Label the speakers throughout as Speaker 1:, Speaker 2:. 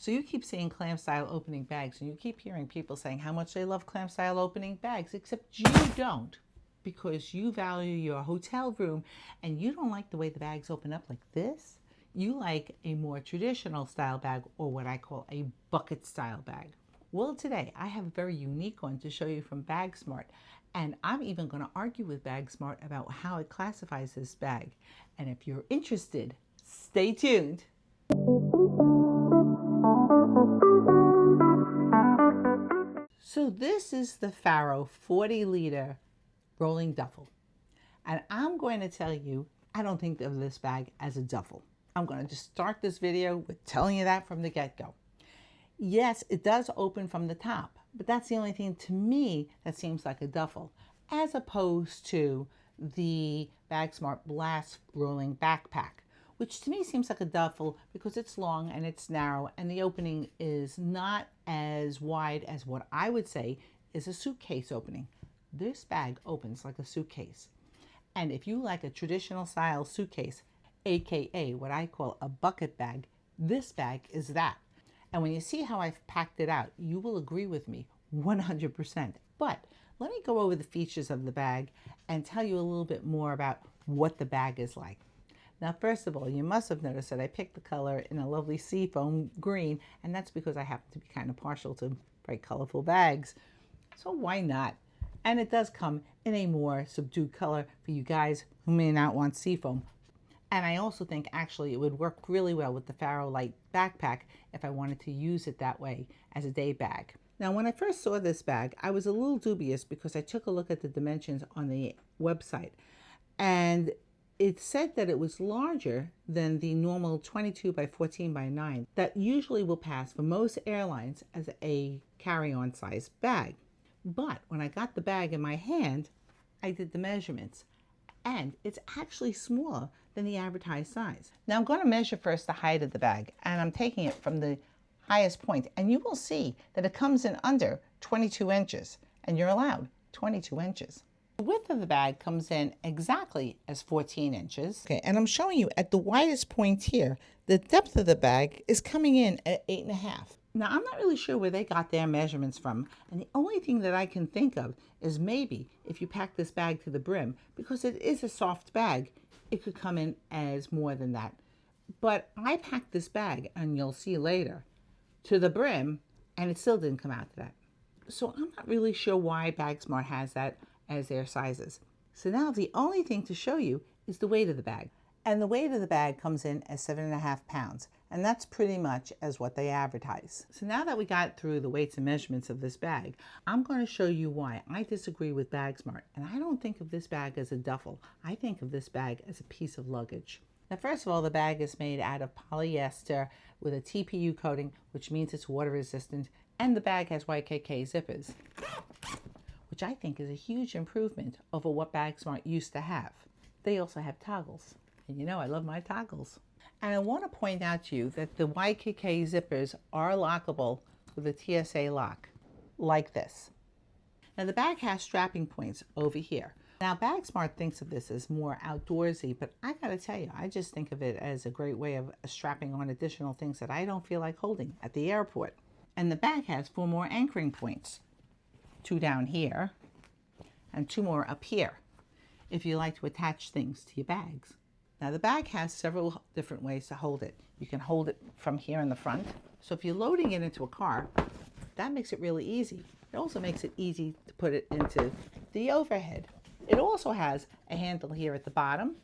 Speaker 1: So you keep seeing clam style opening bags, and you keep hearing people saying how much they love clam style opening bags, except you don't, because you value your hotel room and you don't like the way the bags open up like this. You like a more traditional style bag, or what I call a bucket style bag. Well, today I have a very unique one to show you from Bagsmart, and I'm even going to argue with Bagsmart about how it classifies this bag. And if you're interested, stay tuned. So this is the Faro 40-liter rolling duffel. And I'm going to tell you, I don't think of this bag as a duffel. I'm going to just start this video with telling you that from the get-go. Yes, it does open from the top, but that's the only thing to me that seems like a duffel, as opposed to the Bagsmart Blast rolling backpack, which to me seems like a duffel because it's long and it's narrow and the opening is not as wide as what I would say is a suitcase opening. This bag opens like a suitcase. And if you like a traditional style suitcase, aka what I call a bucket bag, this bag is that. And when you see how I've packed it out, you will agree with me 100%. But let me go over the features of the bag and tell you a little bit more about what the bag is like. Now, first of all, you must have noticed that I picked the color in a lovely seafoam green, and that's because I happen to be kind of partial to bright, colorful bags. So why not? And it does come in a more subdued color for you guys who may not want seafoam. And I also think actually it would work really well with the Faro Light backpack if I wanted to use it that way as a day bag. Now, when I first saw this bag, I was a little dubious because I took a look at the dimensions on the website, and it said that it was larger than the normal 22 by 14 by 9 that usually will pass for most airlines as a carry-on size bag. But when I got the bag in my hand, I did the measurements, and it's actually smaller than the advertised size. Now I'm going to measure first the height of the bag, and I'm taking it from the highest point, and you will see that it comes in under 22 inches, and you're allowed 22 inches. The width of the bag comes in exactly as 14 inches. Okay, and I'm showing you at the widest point here, the depth of the bag is coming in at 8.5. Now, I'm not really sure where they got their measurements from, and the only thing that I can think of is maybe if you pack this bag to the brim, because it is a soft bag, it could come in as more than that. But I packed this bag, and you'll see later, to the brim, and it still didn't come out to that. So I'm not really sure why Bagsmart has that as their sizes. So now the only thing to show you is the weight of the bag. And the weight of the bag comes in as 7.5 pounds. And that's pretty much as what they advertise. So now that we got through the weights and measurements of this bag, I'm going to show you why I disagree with Bagsmart. And I don't think of this bag as a duffel. I think of this bag as a piece of luggage. Now, first of all, the bag is made out of polyester with a TPU coating, which means it's water resistant. And the bag has YKK zippers, which I think is a huge improvement over what Bagsmart used to have. They also have toggles. And you know I love my toggles. And I want to point out to you that the YKK zippers are lockable with a TSA lock, like this. Now the bag has strapping points over here. Now Bagsmart thinks of this as more outdoorsy, but I gotta tell you, I just think of it as a great way of strapping on additional things that I don't feel like holding at the airport. And the bag has 4 more anchoring points. 2 down here and 2 more up here if you like to attach things to your bags. Now the bag has several different ways to hold it. You can hold it from here in the front. So if you're loading it into a car, that makes it really easy. It also makes it easy to put it into the overhead. It also has a handle here at the bottom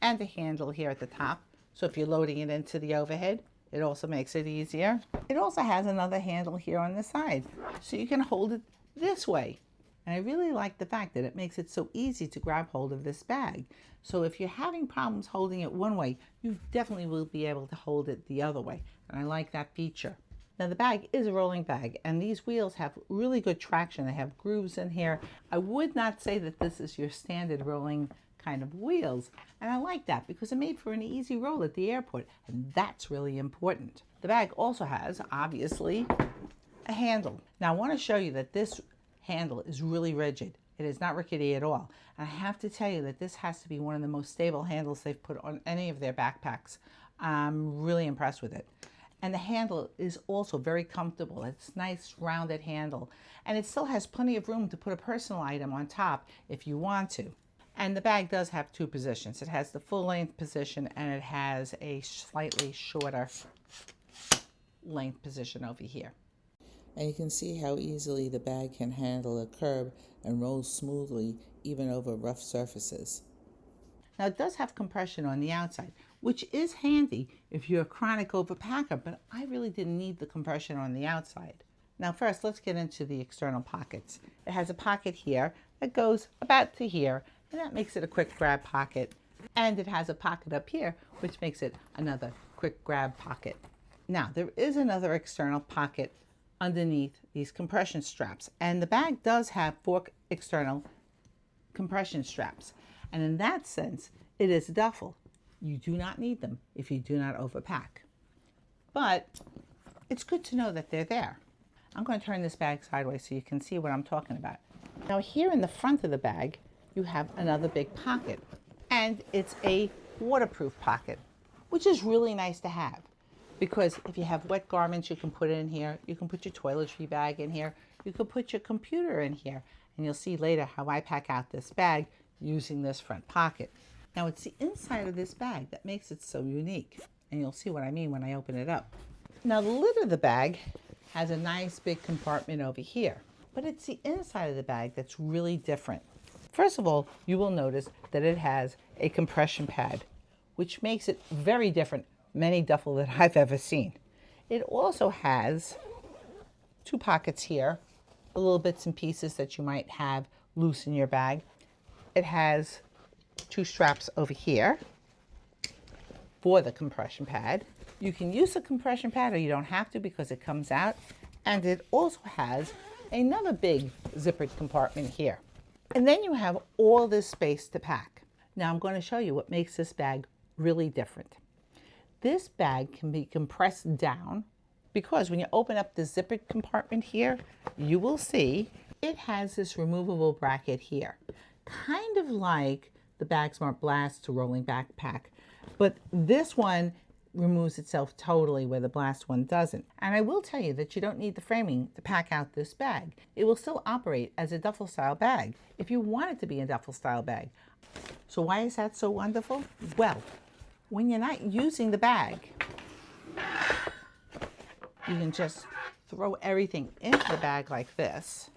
Speaker 1: and a handle here at the top. So if you're loading it into the overhead, it also makes it easier. It also has another handle here on the side, so you can hold it this way. And I really like the fact that it makes it so easy to grab hold of this bag. So if you're having problems holding it one way, you definitely will be able to hold it the other way. And I like that feature. Now the bag is a rolling bag, and these wheels have really good traction. They have grooves in here. I would not say that this is your standard rolling kind of wheels. And I like that because it made for an easy roll at the airport. And that's really important. The bag also has, obviously, a handle. Now I want to show you that this handle is really rigid. It is not rickety at all. And I have to tell you that this has to be one of the most stable handles they've put on any of their backpacks. I'm really impressed with it. And the handle is also very comfortable. It's nice rounded handle. And it still has plenty of room to put a personal item on top if you want to. And the bag does have two positions. It has the full length position and it has a slightly shorter length position over here. And you can see how easily the bag can handle a curb and roll smoothly even over rough surfaces. Now it does have compression on the outside, which is handy if you're a chronic overpacker, but I really didn't need the compression on the outside. Now first, let's get into the external pockets. It has a pocket here that goes about to here, and that makes it a quick grab pocket. And it has a pocket up here, which makes it another quick grab pocket. Now there is another external pocket underneath these compression straps, and the bag does have 4 external compression straps. And in that sense, it is a duffel. You do not need them if you do not overpack. But it's good to know that they're there. I'm going to turn this bag sideways so you can see what I'm talking about. Now here in the front of the bag, you have another big pocket. And it's a waterproof pocket, which is really nice to have. Because if you have wet garments, you can put it in here. You can put your toiletry bag in here. You can put your computer in here. And you'll see later how I pack out this bag using this front pocket. Now it's the inside of this bag that makes it so unique. And you'll see what I mean when I open it up. Now the lid of the bag has a nice big compartment over here. But it's the inside of the bag that's really different. First of all, you will notice that it has a compression pad, which makes it very different from any duffel that I've ever seen. It also has 2 pockets here, the little bits and pieces that you might have loose in your bag. It has 2 straps over here for the compression pad. You can use the compression pad or you don't have to because it comes out. And it also has another big zippered compartment here. And then you have all this space to pack. Now I'm going to show you what makes this bag really different. This bag can be compressed down because when you open up the zippered compartment here, you will see it has this removable bracket here, kind of like the Bagsmart Blast rolling backpack, but this one removes itself totally where the Blast one doesn't. And I will tell you that you don't need the framing to pack out this bag. It will still operate as a duffel style bag if you want it to be a duffel style bag. So why is that so wonderful? Well, when you're not using the bag, you can just throw everything into the bag like this,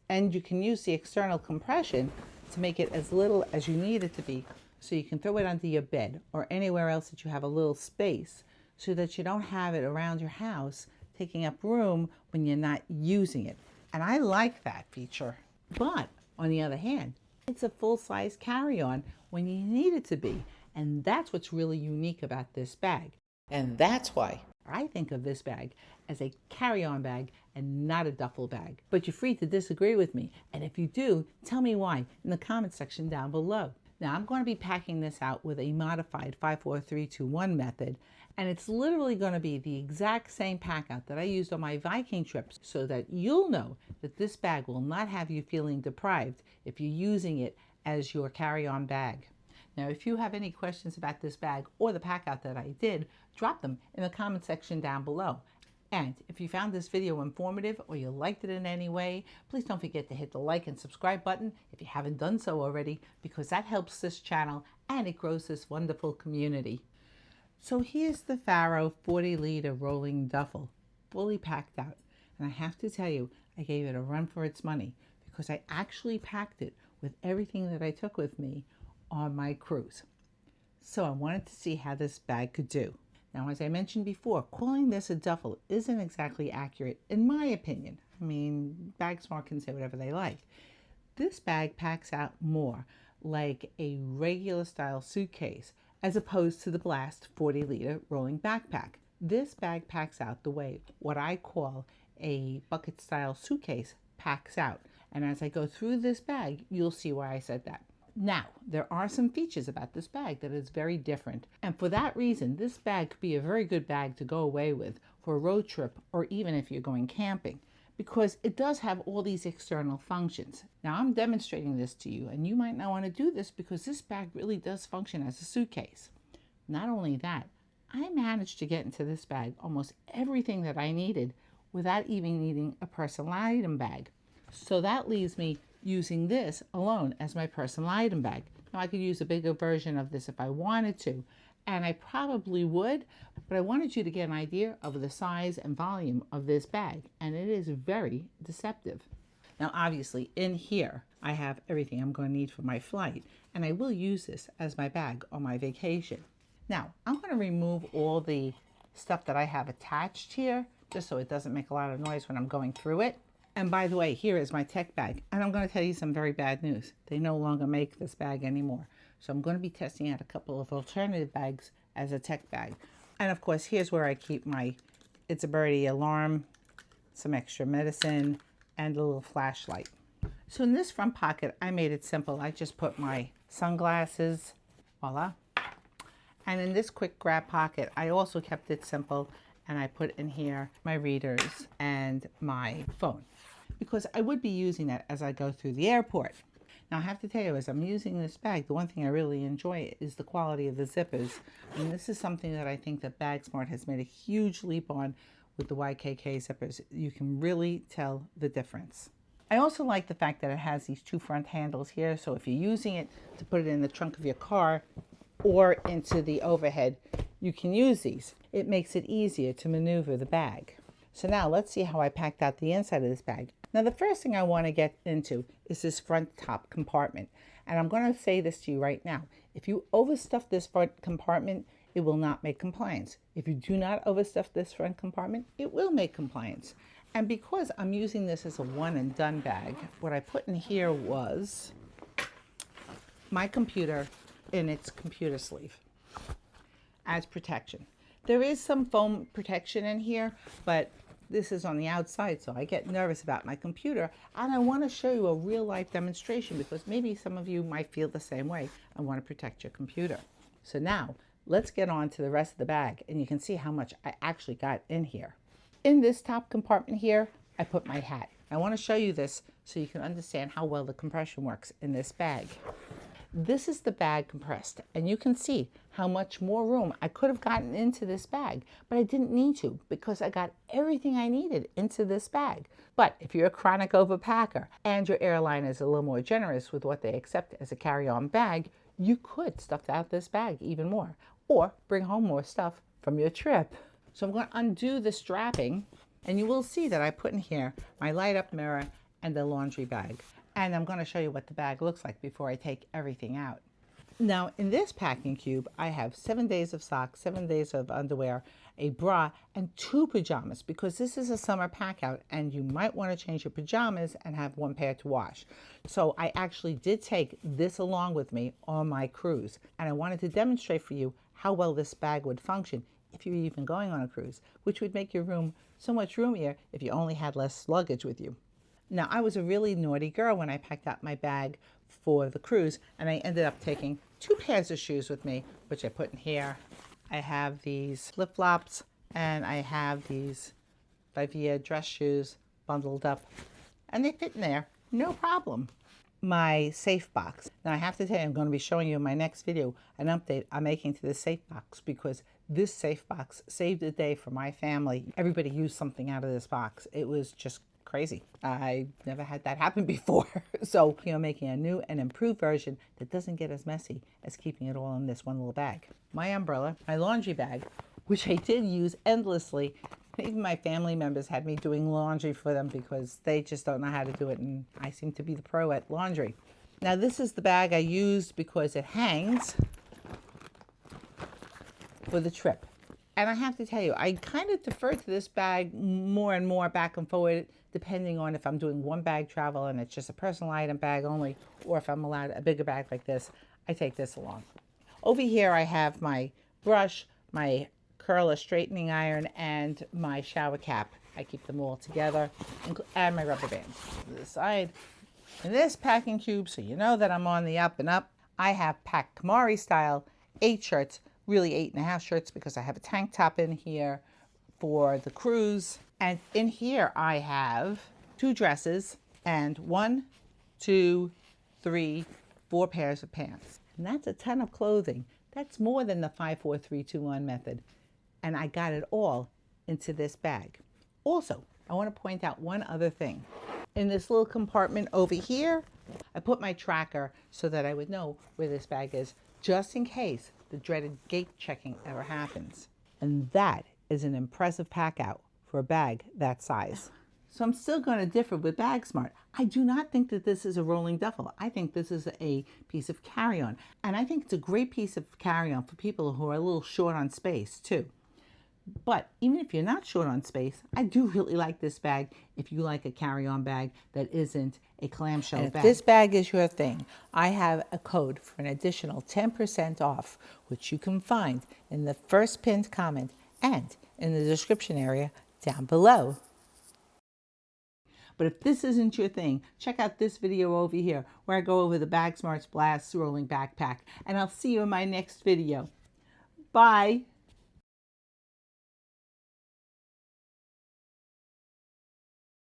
Speaker 1: and you can use the external compression to make it as little as you need it to be, so you can throw it under your bed or anywhere else that you have a little space, so that you don't have it around your house taking up room when you're not using it. And I like that feature. But on the other hand, it's a full-size carry-on when you need it to be. And that's what's really unique about this bag. And that's why I think of this bag as a carry-on bag and not a duffel bag. But you're free to disagree with me. And if you do, tell me why in the comment section down below. Now I'm going to be packing this out with a modified 5-4-3-2-1 method. And it's literally going to be the exact same pack out that I used on my Viking trips, so that you'll know that this bag will not have you feeling deprived if you're using it as your carry-on bag. Now, if you have any questions about this bag or the pack out that I did, drop them in the comment section down below. And if you found this video informative or you liked it in any way, please don't forget to hit the like and subscribe button if you haven't done so already, because that helps this channel and it grows this wonderful community. So here's the Faro 40-liter rolling duffel, fully packed out. And I have to tell you, I gave it a run for its money because I actually packed it with everything that I took with me on my cruise. So I wanted to see how this bag could do. Now, as I mentioned before, calling this a duffel isn't exactly accurate in my opinion. I mean, Bagsmart can say whatever they like. This bag packs out more like a regular style suitcase as opposed to the Blast 40-liter rolling backpack. This bag packs out the way what I call a bucket style suitcase packs out. And as I go through this bag, you'll see why I said that. Now, there are some features about this bag that is very different. And for that reason, this bag could be a very good bag to go away with for a road trip or even if you're going camping, because it does have all these external functions. Now, I'm demonstrating this to you, and you might not want to do this because this bag really does function as a suitcase. Not only that, I managed to get into this bag almost everything that I needed without even needing a personal item bag. So that leaves me using this alone as my personal item bag. Now I could use a bigger version of this if I wanted to, and I probably would, but I wanted you to get an idea of the size and volume of this bag, and it is very deceptive. Now obviously in here I have everything I'm going to need for my flight, and I will use this as my bag on my vacation. Now I'm going to remove all the stuff that I have attached here just so it doesn't make a lot of noise when I'm going through it. And by the way, here is my tech bag, and I'm going to tell you some very bad news. They no longer make this bag anymore. So I'm going to be testing out a couple of alternative bags as a tech bag. And of course, here's where I keep my It's a Birdie alarm, some extra medicine, and a little flashlight. So in this front pocket, I made it simple. I just put my sunglasses, voila. And in this quick grab pocket, I also kept it simple, and I put in here my readers and my phone, because I would be using that as I go through the airport. Now I have to tell you, as I'm using this bag, the one thing I really enjoy is the quality of the zippers. And this is something that I think that Bagsmart has made a huge leap on with the YKK zippers. You can really tell the difference. I also like the fact that it has these two front handles here, so if you're using it to put it in the trunk of your car or into the overhead, you can use these. It makes it easier to maneuver the bag. So now let's see how I packed out the inside of this bag. Now the first thing I want to get into is this front top compartment. And I'm going to say this to you right now. If you overstuff this front compartment, it will not make compliance. If you do not overstuff this front compartment, it will make compliance. And because I'm using this as a one and done bag, what I put in here was my computer in its computer sleeve as protection. There is some foam protection in here, but this is on the outside, so I get nervous about my computer, and I want to show you a real life demonstration because maybe some of you might feel the same way and want to protect your computer. So now let's get on to the rest of the bag, and you can see how much I actually got in here. In this top compartment here, I put my hat. I want to show you this so you can understand how well the compression works in this bag. This is the bag compressed, and you can see how much more room I could have gotten into this bag, but I didn't need to because I got everything I needed into this bag. But if you're a chronic overpacker and your airline is a little more generous with what they accept as a carry-on bag, you could stuff out this bag even more or bring home more stuff from your trip. So I'm going to undo the strapping, and you will see that I put in here my light-up mirror and the laundry bag. And I'm going to show you what the bag looks like before I take everything out. Now, in this packing cube, I have 7 days of socks, 7 days of underwear, a bra, and 2 pajamas, because this is a summer pack out and you might want to change your pajamas and have 1 pair to wash. So I actually did take this along with me on my cruise, and I wanted to demonstrate for you how well this bag would function if you're even going on a cruise, which would make your room so much roomier if you only had less luggage with you. Now, I was a really naughty girl when I packed out my bag for the cruise, and I ended up taking 2 pairs of shoes with me, which I put in here. I have these flip-flops, and I have these Vivia dress shoes bundled up, and they fit in there, no problem. My safe box. Now, I have to tell you, I'm going to be showing you in my next video an update I'm making to this safe box, because this safe box saved the day for my family. Everybody used something out of this box. It was just crazy. I never had that happen before. So, making a new and improved version that doesn't get as messy as keeping it all in this one little bag. My umbrella, my laundry bag, which I did use endlessly. Even my family members had me doing laundry for them because they just don't know how to do it, and I seem to be the pro at laundry. Now, this is the bag I used because it hangs for the trip. And I have to tell you, I kind of defer to this bag more and more back and forward, depending on if I'm doing one bag travel and it's just a personal item bag only, or if I'm allowed a bigger bag like this, I take this along. Over here I have my brush, my curler straightening iron, and my shower cap. I keep them all together, and my rubber bands. To the side. In this packing cube, so you know that I'm on the up and up, I have packed Kamari style 8 shirts, really 8.5 shirts, because I have a tank top in here for the cruise. And in here I have 2 dresses and 1, 2, 3, 4 pairs of pants. And that's a ton of clothing. That's more than the 5, 4, 3, 2, 1 method. and I got it all into this bag. Also, I want to point out one other thing. In this little compartment over here, I put my tracker so that I would know where this bag is, just in case the dreaded gate checking ever happens. And that is an impressive pack out for a bag that size. So I'm still going to differ with Bagsmart. I do not think that this is a rolling duffel. I think this is a piece of carry-on. And I think it's a great piece of carry-on for people who are a little short on space too. But even if you're not short on space, I do really like this bag if you like a carry-on bag that isn't a clamshell bag. If this bag is your thing, I have a code for an additional 10% off, which you can find in the first pinned comment and in the description area down below. But if this isn't your thing, check out this video over here where I go over the Bagsmart's Blast Rolling Backpack. And I'll see you in my next video. Bye.